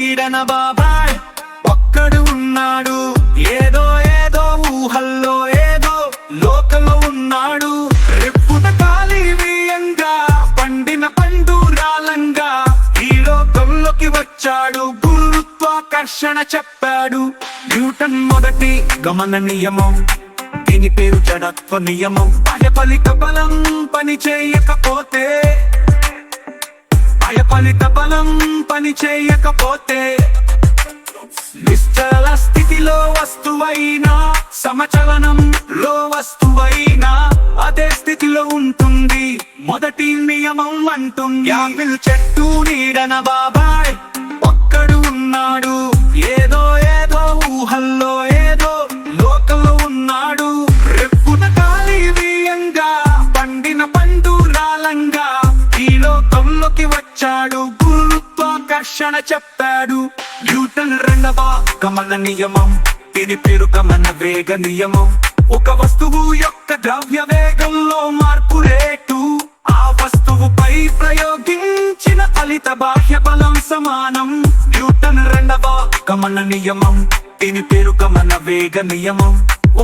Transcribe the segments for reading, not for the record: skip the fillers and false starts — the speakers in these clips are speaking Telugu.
నీడన బాబాయ్ ఒక్కడు ఉన్నాడు. ఏదో ఏదో ఊహల్లో ఏదో లోకంలో ఉన్నాడు. రెప్పున కాలి వీయంగా పండిన పండురాలంగా ఈ లోకంలోకి వచ్చాడు. గురుత్వాకర్షణ చెప్పాడు. న్యూటన్ మొదటి గమన నియమం, దీని పేరు జడత్వ నియమం. అయపలిత బలం పని చేయకపోతే నిశ్చల స్థితిలో వస్తువైనా సమచలనంలో వస్తువైనా అదే స్థితిలో ఉంటుంది. మొదటి నియమం అంటుంది. యాపిల్ చెట్టు నీడన బాబాయ్ ఒక్కడు ఉన్నాడు. ఏదో ఏదో ఊహల్లో ఏదో లోకంలో ఉన్నాడు. రెప్పున కాలి వీయంగా పండిన పండురాలంగా ఈ లోకంలోకి వచ్చాడు. గురుత్వాకర్షణ చెప్పాడు. న్యూటన్ రెండవ గమన నియమం, దీని పేరు గమన వేగ నియమం. ఒక వస్తువు యొక్క ద్రవ్య వేగంలో మార్పు రేటు ఆ వస్తువుపై ప్రయోగించిన ఫలిత బాహ్య బలం సమానం. న్యూటన్ రెండవ గమన నియమం, దీని పేరు గమన వేగ నియమం.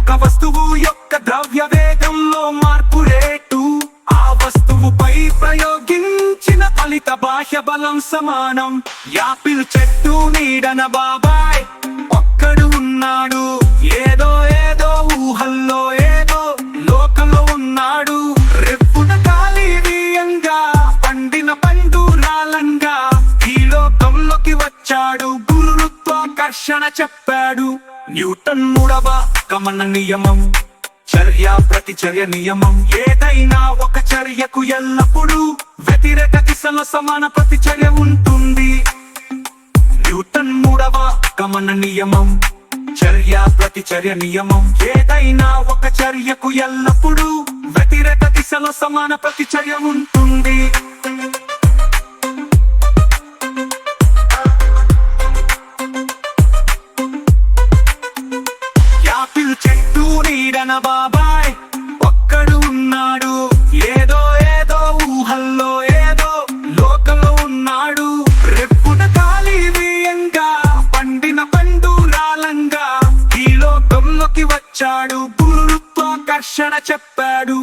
ఒక వస్తువు యొక్క ద్రవ్య వేగంలో మార్పు రేటు ఆ వస్తువుపై ప్రయోగించిన ఫలిత బాహ్య బలం సమానం. యాపిల్ చెట్టు నీడన బాబాయ్ ఒక్కడు ఉన్నాడు. ఏదో ఏదో ఊహల్లో ఏదో లోకంలో ఉన్నాడు. రెప్పున కాలి వీయంగా పండిన పండురాలంగా ఈ లోకంలోకి వచ్చాడు. గురుత్వాకర్షణ చెప్పాడు. న్యూటన్ మూడవ గమన నియమం, చర్య ప్రతిచర్య నియమం. ఏదైనా ఒక చర్యకు ఎల్లప్పుడూ వ్యతిరేక దిశలో సమాన ప్రతిచర్య ఉంటుంది. న్యూటన్ మూడవ గమన నియమం, చర్య ప్రతిచర్య నియమం. ఏదైనా ఒక చర్యకు ఎల్లప్పుడూ వ్యతిరేక దిశలో సమాన ప్రతిచర్య ఉంటుంది. యాపిల్ చెట్టు నీడన బాబాయ్ ఒక్కడు ఉన్నాడు. ఏదో ఏదో ఊహల్లో ఏదో లోకంలో ఉన్నాడు. రెప్పున కాలి వీయంగా పండిన పండురాలంగా ఈ లోకంలోకి వచ్చాడు. గురుత్వాకర్షణ చెప్పాడు.